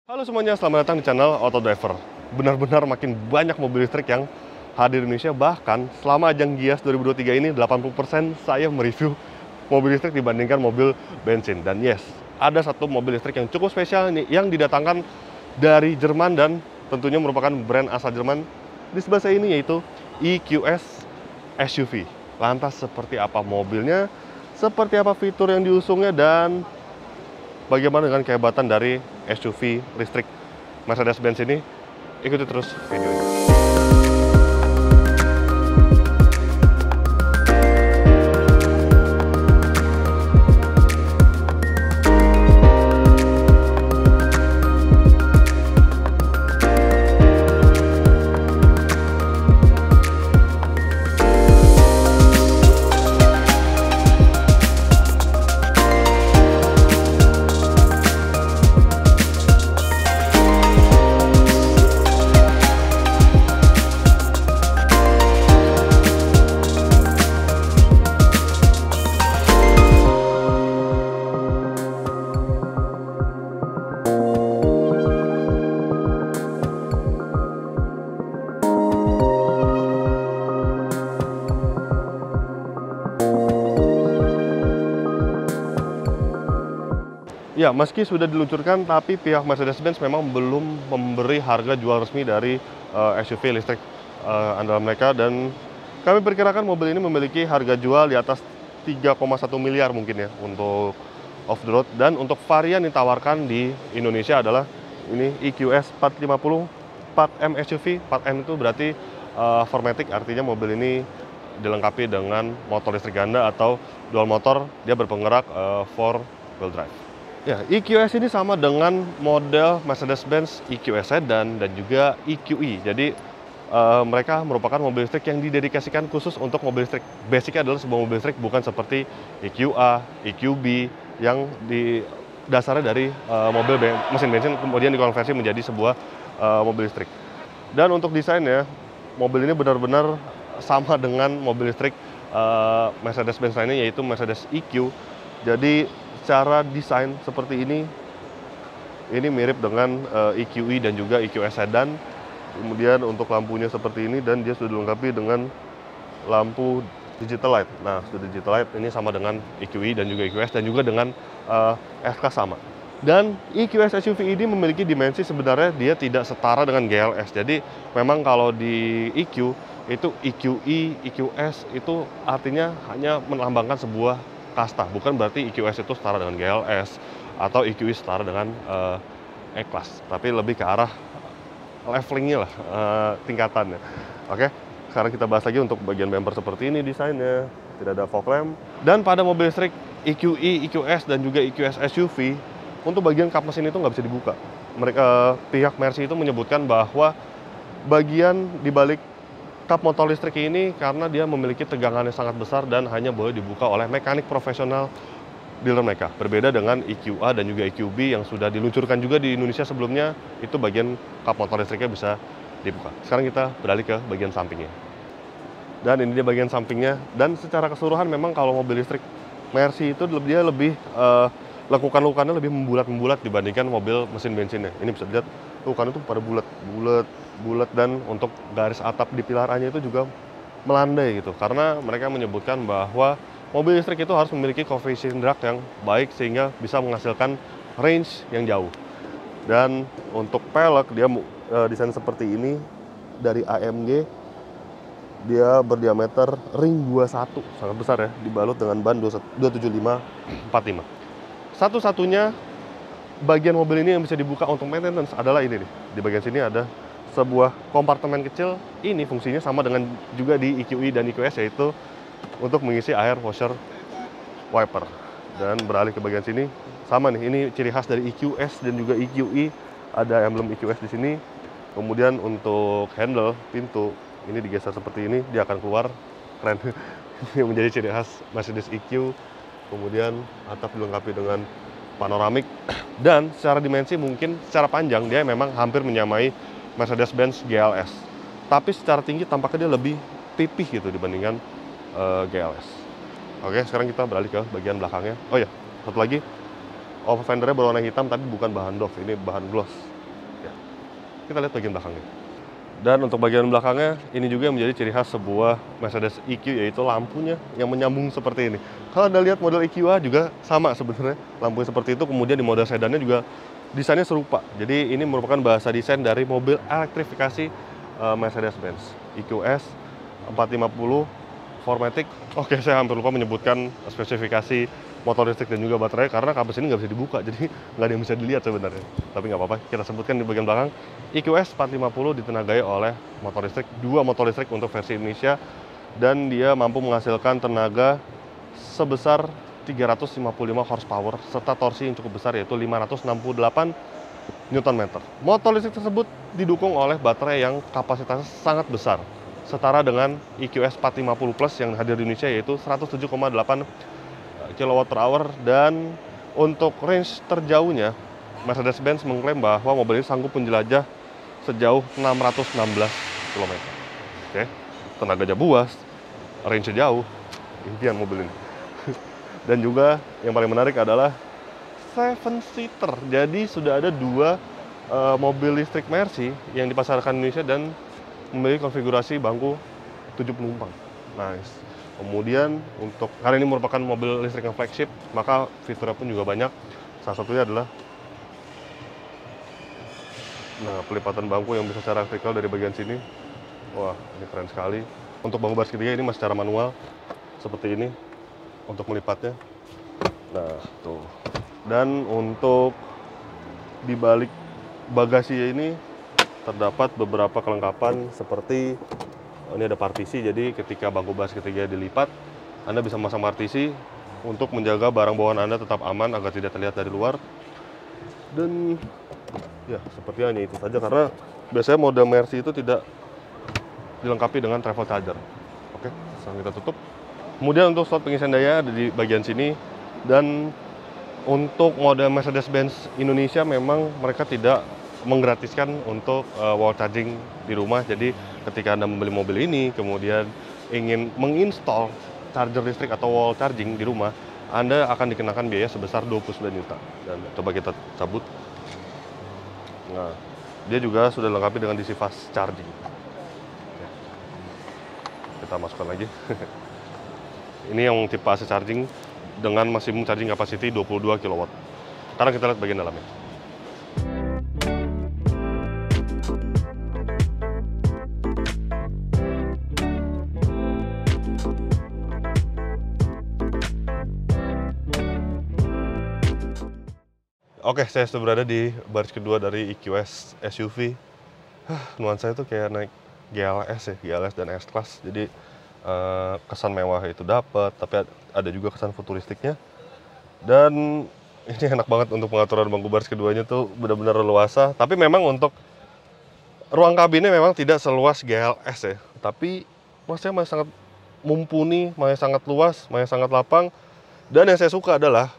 Halo semuanya, selamat datang di channel Auto Driver. Benar-benar makin banyak mobil listrik yang hadir di Indonesia. Bahkan selama ajang Gias 2023 ini 80% saya mereview mobil listrik dibandingkan mobil bensin. Dan yes, ada satu mobil listrik yang cukup spesial nih, yang didatangkan dari Jerman dan tentunya merupakan brand asal Jerman di sebelah saya ini, yaitu EQS SUV. Lantas seperti apa mobilnya, seperti apa fitur yang diusungnya, dan bagaimana dengan kehebatan dari SUV listrik Mercedes-Benz ini? Ikuti terus videonya. Ya, meski sudah diluncurkan, tapi pihak Mercedes-Benz memang belum memberi harga jual resmi dari SUV listrik andalan mereka, dan kami perkirakan mobil ini memiliki harga jual di atas 3,1 miliar mungkin ya untuk off the road. Dan untuk varian yang ditawarkan di Indonesia adalah ini EQS 450 4M SUV. 4M itu berarti 4MATIC, artinya mobil ini dilengkapi dengan motor listrik ganda atau dual motor, dia berpenggerak 4-wheel drive. Ya, EQS ini sama dengan model Mercedes-Benz EQS Sedan dan juga EQE. Jadi mereka merupakan mobil listrik yang didedikasikan khusus untuk mobil listrik. Basicnya adalah sebuah mobil listrik, bukan seperti EQA, EQB yang dasarnya dari mobil mesin bensin kemudian dikonversi menjadi sebuah mobil listrik. Dan untuk desainnya, mobil ini benar-benar sama dengan mobil listrik Mercedes-Benz lainnya, yaitu Mercedes EQ. Jadi secara desain seperti ini mirip dengan EQE dan juga EQS Sedan. Kemudian untuk lampunya seperti ini, dan dia sudah dilengkapi dengan lampu digital light. Nah, sudah digital light ini sama dengan EQE dan juga EQS, dan juga dengan S-Class sama. Dan EQS SUV ini memiliki dimensi, sebenarnya dia tidak setara dengan GLS. Jadi memang kalau di EQ itu EQE, EQS itu artinya hanya melambangkan sebuah kasta, bukan berarti EQS itu setara dengan GLS atau EQE setara dengan E-Class, tapi lebih ke arah levelingnya lah, tingkatannya. Oke, sekarang kita bahas lagi untuk bagian bumper seperti ini desainnya, tidak ada fog lamp. Dan pada mobil listrik EQE, EQS dan juga EQS SUV, untuk bagian kap mesin itu nggak bisa dibuka. Pihak Mercy itu menyebutkan bahwa bagian di balik kap motor listrik ini, karena dia memiliki tegangan yang sangat besar dan hanya boleh dibuka oleh mekanik profesional dealer mereka. Berbeda dengan EQA dan juga EQB yang sudah diluncurkan juga di Indonesia sebelumnya, itu bagian kap motor listriknya bisa dibuka. Sekarang kita beralih ke bagian sampingnya. Dan ini dia bagian sampingnya, dan secara keseluruhan memang kalau mobil listrik Mercy itu dia lebih lekukan-lekukannya lebih membulat-membulat dibandingkan mobil mesin bensinnya. Ini bisa dilihat lekukan itu pada bulat, dan untuk garis atap di pilar A-nya itu juga melandai gitu. Karena mereka menyebutkan bahwa mobil listrik itu harus memiliki koefisien drag yang baik sehingga bisa menghasilkan range yang jauh. Dan untuk pelek dia desain seperti ini dari AMG. Dia berdiameter ring 21, sangat besar ya, dibalut dengan ban 275/45. Satu-satunya bagian mobil ini yang bisa dibuka untuk maintenance adalah ini nih. Di bagian sini ada sebuah kompartemen kecil. Ini fungsinya sama dengan juga di EQE dan EQS, yaitu untuk mengisi air washer wiper. Dan beralih ke bagian sini, sama nih, ini ciri khas dari EQS dan juga EQE, ada emblem EQS di sini. Kemudian untuk handle pintu ini digeser seperti ini, dia akan keluar, keren. Ini menjadi ciri khas Mercedes EQ. Kemudian atap dilengkapi dengan panoramik, dan secara dimensi mungkin secara panjang dia memang hampir menyamai Mercedes-Benz GLS, tapi secara tinggi tampaknya dia lebih pipih gitu dibandingkan GLS. Oke, sekarang kita beralih ke bagian belakangnya. Oh ya, satu lagi, over fendernya berwarna hitam tapi bukan bahan doff, ini bahan gloss. Kita lihat bagian belakangnya. Dan untuk bagian belakangnya, ini juga yang menjadi ciri khas sebuah Mercedes EQ, yaitu lampunya yang menyambung seperti ini. Kalau Anda lihat model EQA juga sama sebenarnya, lampunya seperti itu. Kemudian di model sedannya juga desainnya serupa. Jadi ini merupakan bahasa desain dari mobil elektrifikasi Mercedes-Benz EQS 450 4MATIC. Oke, saya hampir lupa menyebutkan spesifikasi motor listrik dan juga baterai karena kapas ini nggak bisa dibuka, jadi nggak ada yang bisa dilihat sebenarnya. Tapi nggak apa-apa, kita sebutkan di bagian belakang. EQS 450 ditenagai oleh motor listrik, 2 motor listrik untuk versi Indonesia, dan dia mampu menghasilkan tenaga sebesar 355 horsepower serta torsi yang cukup besar, yaitu 568 Nm. Motor listrik tersebut didukung oleh baterai yang kapasitasnya sangat besar, setara dengan EQS 450 Plus yang hadir di Indonesia, yaitu 107,8 kWh. Dan untuk range terjauhnya, Mercedes-Benz mengklaim bahwa mobil ini sanggup menjelajah sejauh 616 km. Oke, tenaganya buas, range jauh, impian mobil ini. Dan juga yang paling menarik adalah 7-seater. Jadi sudah ada 2 mobil listrik Mercy yang dipasarkan di Indonesia dan memiliki konfigurasi bangku 7 penumpang. Nice. Kemudian untuk, karena ini merupakan mobil listrik yang flagship, maka fiturnya pun juga banyak. Salah satunya adalah pelipatan bangku yang bisa secara vertikal dari bagian sini. Wah, ini keren sekali. Untuk bangku baris ketiga ini masih secara manual seperti ini untuk melipatnya. Nah, tuh. Dan untuk di balik bagasi ini terdapat beberapa kelengkapan seperti ini ada partisi, jadi ketika bangku baris ketiga dilipat, Anda bisa memasang partisi untuk menjaga barang bawaan Anda tetap aman agar tidak terlihat dari luar. Dan ya seperti hanya itu saja, karena biasanya model Mercy itu tidak dilengkapi dengan travel charger. Oke, sekarang kita tutup. Kemudian untuk slot pengisian daya ada di bagian sini. Dan untuk model Mercedes-Benz Indonesia memang mereka tidak menggratiskan untuk wall charging di rumah. Jadi ketika Anda membeli mobil ini kemudian ingin menginstal charger listrik atau wall charging di rumah, Anda akan dikenakan biaya sebesar 29 juta. Dan coba kita cabut. Nah, dia juga sudah dilengkapi dengan DC fast charging. Kita masukkan lagi. Ini yang tipe AC charging dengan maksimum charging capacity 22 kW. Sekarang kita lihat bagian dalamnya. Oke, saya sudah berada di baris kedua dari EQS SUV. Nuansanya itu kayak naik GLS ya, GLS dan S-Class. Jadi kesan mewah itu dapat, tapi ada juga kesan futuristiknya. Dan ini enak banget untuk pengaturan bangku baris keduanya tuh benar-benar leluasa. Tapi memang untuk ruang kabinnya memang tidak seluas GLS ya. Tapi masih sangat mumpuni, masih sangat luas, masih sangat lapang. Dan yang saya suka adalah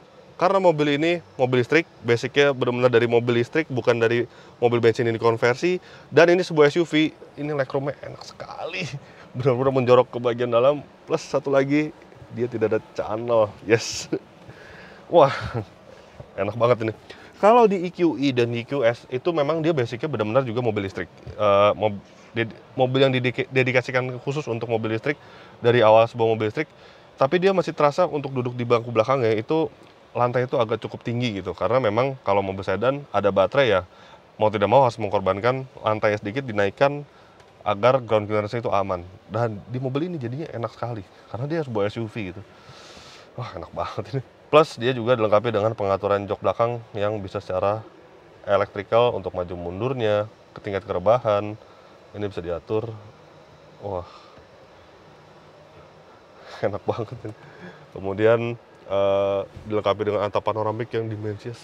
karena mobil ini mobil listrik, basicnya benar-benar dari mobil listrik, bukan dari mobil bensin ini dikonversi. Dan ini sebuah SUV, ini legroomnya enak sekali. Benar-benar menjorok ke bagian dalam. Plus satu lagi, dia tidak ada channel. Yes. Wah, enak banget ini. Kalau di EQE dan EQS itu memang dia basicnya benar-benar juga mobil listrik. Mobil yang didedikasikan khusus untuk mobil listrik dari awal sebuah mobil listrik. Tapi dia masih terasa untuk duduk di bangku belakangnya itu lantai itu agak cukup tinggi gitu. Karena memang kalau mobil sedan ada baterai ya, mau tidak mau harus mengkorbankan lantai sedikit dinaikkan agar ground clearance itu aman. Dan di mobil ini jadinya enak sekali karena dia sebuah SUV gitu. Wah, enak banget ini. Plus dia juga dilengkapi dengan pengaturan jok belakang yang bisa secara elektrikal untuk maju mundurnya, tingkat kerebahan ini bisa diatur. Wah, enak banget ini. Kemudian dilengkapi dengan atap panoramik yang dimensinya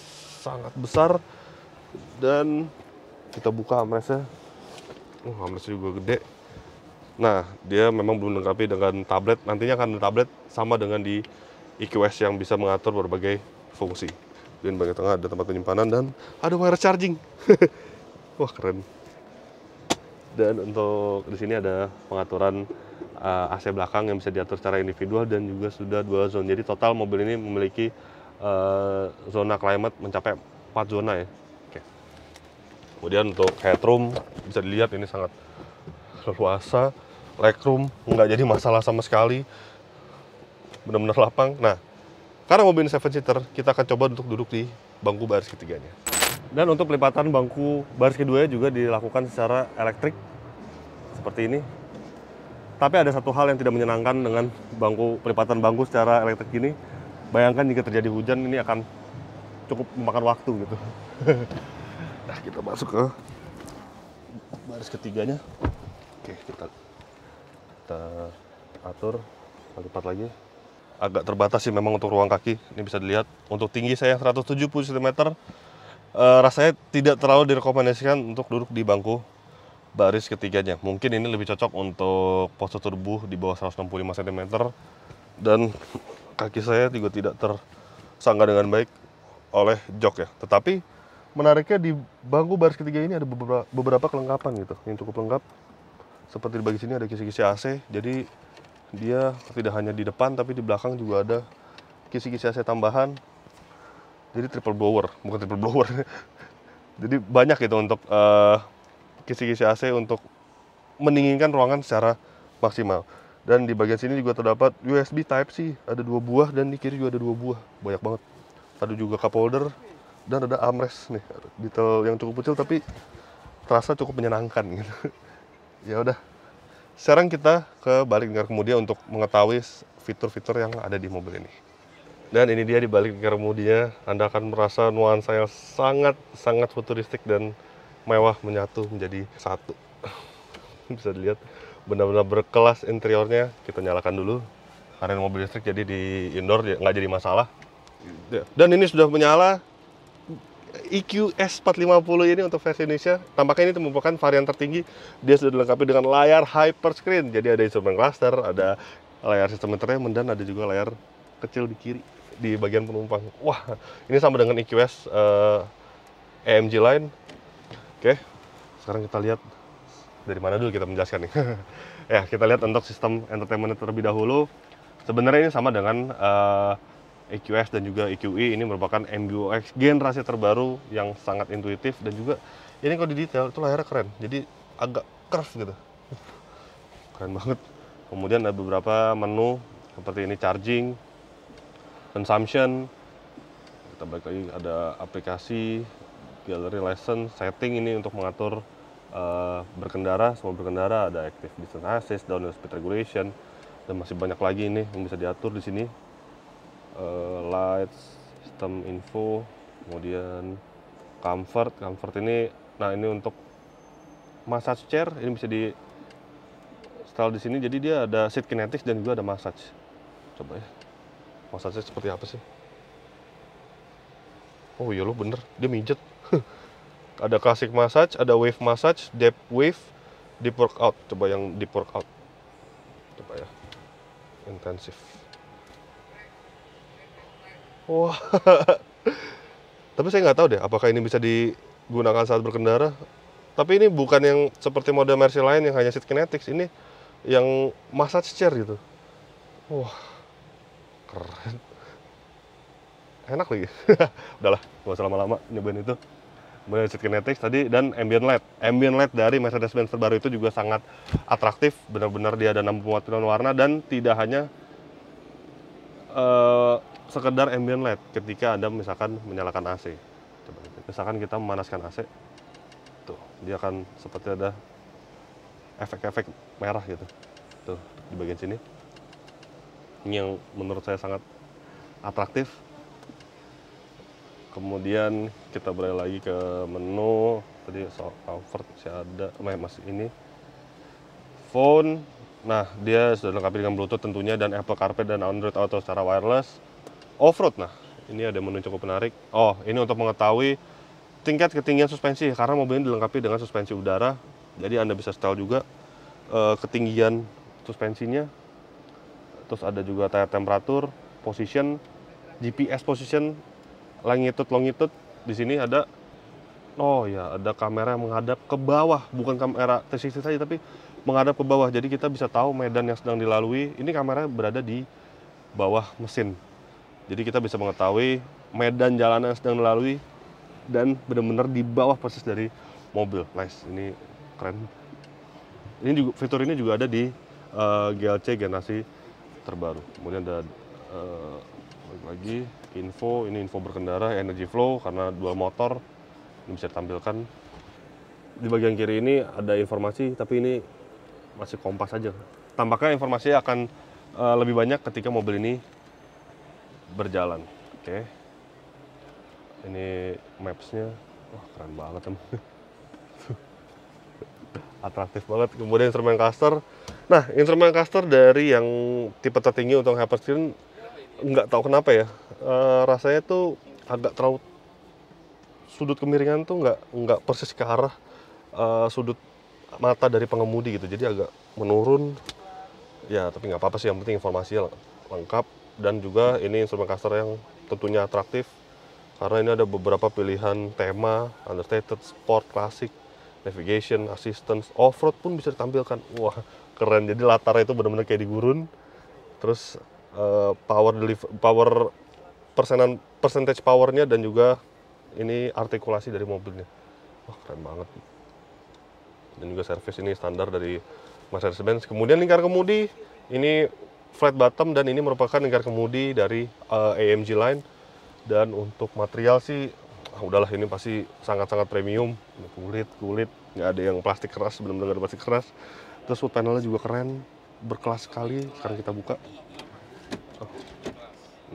sangat besar. Dan kita buka armrestnya. Armrestnya juga gede. Nah, dia memang belum dilengkapi dengan tablet. Nantinya akan ada tablet sama dengan di EQS yang bisa mengatur berbagai fungsi. Dan bagian tengah ada tempat penyimpanan dan ada wireless charging. Wah, keren. Dan untuk di sini ada pengaturan AC belakang yang bisa diatur secara individual dan juga sudah dual zone. Jadi total mobil ini memiliki zona climate mencapai 4 zona ya. Oke. Kemudian untuk headroom bisa dilihat ini sangat leluasa. Legroom nggak jadi masalah sama sekali, benar-benar lapang. Nah, karena mobil ini 7 seater, kita akan coba untuk duduk di bangku baris ketiganya. Dan untuk pelipatan bangku baris keduanya juga dilakukan secara elektrik seperti ini. Tapi ada satu hal yang tidak menyenangkan dengan pelipatan bangku secara elektrik ini. Bayangkan jika terjadi hujan, ini akan cukup memakan waktu gitu. Nah, kita masuk ke baris ketiganya. Oke, kita atur, kita lipat lagi. Agak terbatas sih memang untuk ruang kaki. Ini bisa dilihat. Untuk tinggi saya 170 cm, rasanya tidak terlalu direkomendasikan untuk duduk di bangku baris ketiganya. Mungkin ini lebih cocok untuk postur tubuh di bawah 165 cm. Dan kaki saya juga tidak tersangga dengan baik oleh jok ya. Tetapi menariknya di bangku baris ketiga ini ada beberapa kelengkapan gitu yang cukup lengkap. Seperti di bagian sini ada kisi-kisi AC, jadi dia tidak hanya di depan tapi di belakang juga ada kisi-kisi AC tambahan. Jadi triple blower, bukan triple blower. Jadi banyak gitu untuk kisi-kisi AC untuk mendinginkan ruangan secara maksimal. Dan di bagian sini juga terdapat USB Type-C, ada 2 buah, dan di kiri juga ada 2 buah, banyak banget. Ada juga cup holder dan ada armrest nih, detail yang cukup kecil tapi terasa cukup menyenangkan gitu. Ya udah, sekarang kita ke balik lingkar kemudinya untuk mengetahui fitur-fitur yang ada di mobil ini. Dan ini dia di balik lingkar kemudinya, Anda akan merasa nuansa yang sangat futuristik dan mewah menyatu menjadi satu. Bisa dilihat benar-benar berkelas interiornya. Kita nyalakan dulu karena mobil listrik, jadi di indoor ya nggak jadi masalah. Dan ini sudah menyala. EQS 450 ini untuk versi Indonesia, tampaknya ini merupakan varian tertinggi. Dia sudah dilengkapi dengan layar hyperscreen, jadi ada instrumen cluster, ada layar sistem entertainment, dan ada juga layar kecil di kiri di bagian penumpang. Wah, ini sama dengan EQS AMG Line. Oke, sekarang kita lihat dari mana dulu kita menjelaskan nih. Ya, kita lihat untuk sistem entertainment terlebih dahulu. Sebenarnya ini sama dengan EQS dan juga EQE. Ini merupakan MBUX generasi terbaru yang sangat intuitif, dan juga ini kalau di detail itu layarnya keren, jadi agak curve gitu. Keren banget. Kemudian ada beberapa menu seperti ini, charging, consumption. Kita balik lagi, ada aplikasi, gallery, lesson, setting ini untuk mengatur berkendara, semua berkendara, ada active distance assist, downhill speed regulation, dan masih banyak lagi ini yang bisa diatur di sini. Lights, sistem info, kemudian comfort ini, nah ini untuk massage chair, ini bisa di style di sini, jadi dia ada seat kinetics dan juga ada massage. Coba ya, massage seperti apa sih? Oh iya loh, bener, dia mijet. Ada classic massage, ada wave massage, depth wave, deep workout. Coba yang deep workout, coba ya, intensif. Wah, tapi saya nggak tahu deh apakah ini bisa digunakan saat berkendara. Tapi ini bukan yang seperti mode Mercy lain yang hanya seat kinetics, ini yang massage chair gitu. Wah, keren. Enak lagi. Udahlah, nggak usah lama-lama nyobain itu. Kemudian seat kinetics tadi, dan ambient light. Ambient light dari Mercedes-Benz terbaru itu juga sangat atraktif. Benar-benar dia ada 64 pilihan warna, dan tidak hanya sekedar ambient light ketika Anda misalkan menyalakan AC. Coba, misalkan kita memanaskan AC, tuh dia akan seperti ada efek-efek merah gitu, tuh di bagian sini. Ini yang menurut saya sangat atraktif. Kemudian kita beralih lagi ke menu. Tadi soal comfort masih ada, masih ini phone. Nah, dia sudah dilengkapi dengan Bluetooth tentunya, dan Apple CarPlay dan Android Auto secara wireless. Off-road, nah ini ada menu cukup menarik. Oh, ini untuk mengetahui tingkat ketinggian suspensi, karena mobil ini dilengkapi dengan suspensi udara. Jadi Anda bisa setel juga ketinggian suspensinya. Terus ada juga tayar temperatur, position, GPS position, longitude. Di sini ada, oh ya, ada kamera yang menghadap ke bawah, bukan kamera 360 saja tapi menghadap ke bawah. Jadi kita bisa tahu medan yang sedang dilalui. Ini kamera berada di bawah mesin. Jadi kita bisa mengetahui medan jalanan yang sedang dilalui, dan benar-benar di bawah persis dari mobil. Nice, ini keren. Ini juga, fitur ini juga ada di GLC generasi terbaru. Kemudian ada lagi info, ini info berkendara, energy flow karena dual motor. Ini bisa ditampilkan. Di bagian kiri ini ada informasi, tapi ini masih kompas aja. Tampaknya informasi akan lebih banyak ketika mobil ini berjalan. Oke. Ini maps-nya. Wah, keren banget teman. Atraktif banget. Kemudian instrumen cluster. Nah, instrumen cluster dari yang tipe tertinggi untuk Hyperscreen nggak tahu kenapa ya. Rasanya tuh agak terlalu sudut kemiringan tuh nggak persis ke arah sudut mata dari pengemudi gitu. Jadi agak menurun. Ya, tapi nggak apa-apa sih. Yang penting informasinya lengkap dan juga ini instrumen cluster yang tentunya atraktif karena ini ada beberapa pilihan tema, understated, sport, klasik, navigation, assistance, off-road pun bisa ditampilkan. Wah, keren. Jadi latarnya itu benar-benar kayak di gurun. Terus power percentage powernya dan juga ini artikulasi dari mobilnya. Wah, keren banget. Dan juga service ini standar dari Mercedes-Benz. Kemudian lingkar kemudi ini flat bottom dan ini merupakan lingkar kemudi dari AMG line. Dan untuk material sih udahlah, ini pasti sangat-sangat premium. Kulit nggak ada yang plastik keras, benar-benar nggak ada plastik keras. Terus wood panelnya juga keren, berkelas sekali. Sekarang kita buka.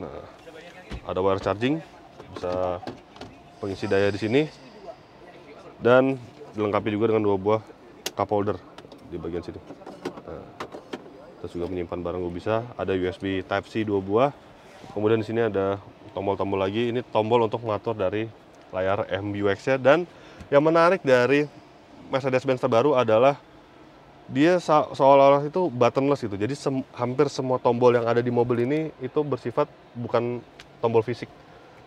Nah, ada wire charging, bisa pengisi daya di sini, dan dilengkapi juga dengan 2 buah cup holder di bagian sini. Nah, terus juga menyimpan barang juga bisa. Ada USB Type C 2 buah. Kemudian di sini ada tombol-tombol lagi. Ini tombol untuk mengatur dari layar MBUX-nya. Dan yang menarik dari Mercedes-Benz terbaru adalah dia seolah-olah itu buttonless gitu. Jadi hampir semua tombol yang ada di mobil ini itu bersifat bukan tombol fisik,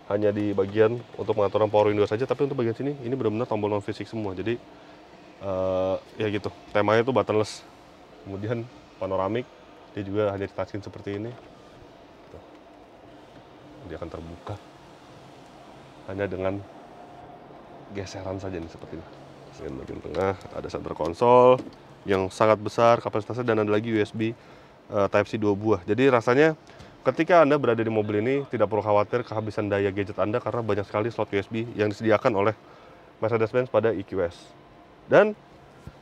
hanya di bagian untuk pengaturan power window saja. Tapi untuk bagian sini ini benar-benar tombol non fisik semua. Jadi ya gitu, temanya itu buttonless. Kemudian panoramik, dia juga hanya di touchscreen seperti ini. Dia akan terbuka hanya dengan geseran saja nih seperti ini. Di bagian tengah ada center console yang sangat besar kapasitasnya dan ada lagi USB Type C 2 buah. Jadi rasanya ketika Anda berada di mobil ini tidak perlu khawatir kehabisan daya gadget Anda karena banyak sekali slot USB yang disediakan oleh Mercedes-Benz pada EQS. Dan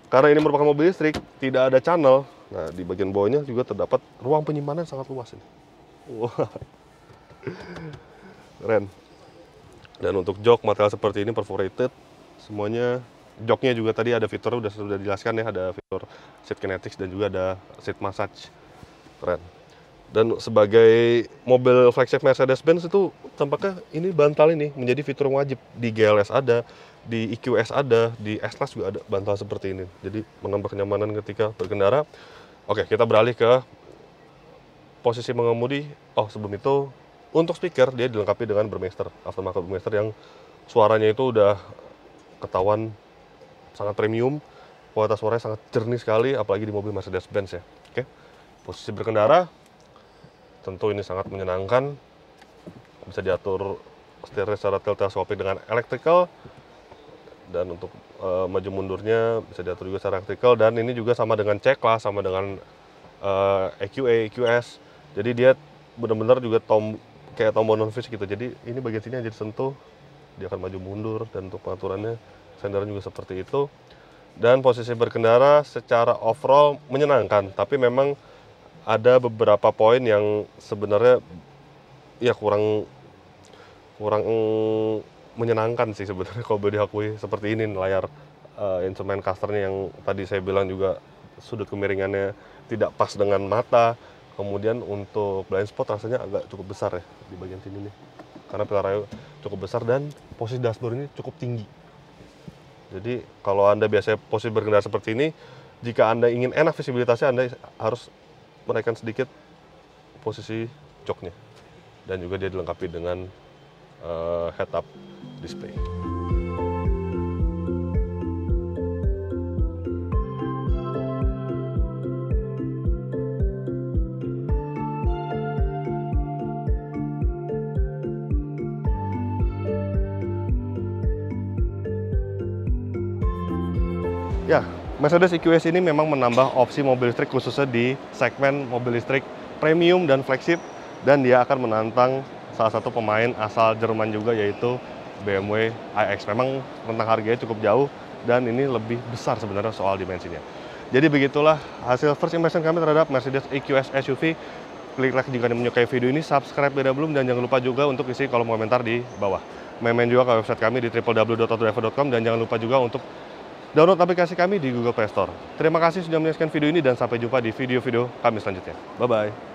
karena ini merupakan mobil listrik, tidak ada channel. Nah, di bagian bawahnya juga terdapat ruang penyimpanan yang sangat luas ini. Wah. Keren. Dan untuk jok material seperti ini perforated semuanya. Joknya juga tadi ada fitur, sudah dijelaskan ya, ada fitur seat kinetics dan juga ada seat massage. Keren. Dan sebagai mobil flagship Mercedes-Benz itu tampaknya ini bantal ini menjadi fitur wajib. Di GLS ada, di EQS ada, di S-Class juga ada bantal seperti ini. Jadi menambah kenyamanan ketika berkendara. Oke, kita beralih ke posisi mengemudi. Oh, sebelum itu untuk speaker dia dilengkapi dengan Burmester, aftermarket Burmester yang suaranya itu udah ketahuan sangat premium, kualitas suaranya sangat jernih sekali, apalagi di mobil Mercedes-Benz ya. Oke, posisi berkendara tentu ini sangat menyenangkan, bisa diatur setirnya secara teleskopik dengan electrical, dan untuk maju mundurnya bisa diatur juga secara electrical, dan ini juga sama dengan C-Class, sama dengan EQA, EQS. Jadi dia benar-benar juga kayak tombol non fisik gitu. Jadi ini bagian sini aja disentuh, dia akan maju mundur, dan untuk pengaturannya senderan juga seperti itu. Dan posisi berkendara secara overall menyenangkan, tapi memang ada beberapa poin yang sebenarnya ya kurang menyenangkan sih sebenarnya kalau boleh diakui. Seperti ini layar instrumen clusternya yang tadi saya bilang juga sudut kemiringannya tidak pas dengan mata. Kemudian untuk blind spot rasanya agak cukup besar ya di bagian sini nih, karena pilar rail cukup besar dan posisi dashboard ini cukup tinggi. Jadi kalau Anda biasanya posisi berkendara seperti ini, jika Anda ingin enak visibilitasnya, Anda harus menaikkan sedikit posisi joknya. Dan juga dia dilengkapi dengan head up display. Ya, Mercedes EQS ini memang menambah opsi mobil listrik khususnya di segmen mobil listrik premium dan flagship, dan dia akan menantang salah satu pemain asal Jerman juga, yaitu BMW iX. Memang rentang harganya cukup jauh dan ini lebih besar sebenarnya soal dimensinya. Jadi begitulah hasil first impression kami terhadap Mercedes EQS SUV. Klik like jika Anda menyukai video ini, subscribe bila belum, dan jangan lupa juga untuk isi kolom komentar di bawah. Main-main juga ke website kami di www.autodriver.com, dan jangan lupa juga untuk download aplikasi kami di Google Play Store. Terima kasih sudah menyaksikan video ini dan sampai jumpa di video-video kami selanjutnya. Bye-bye.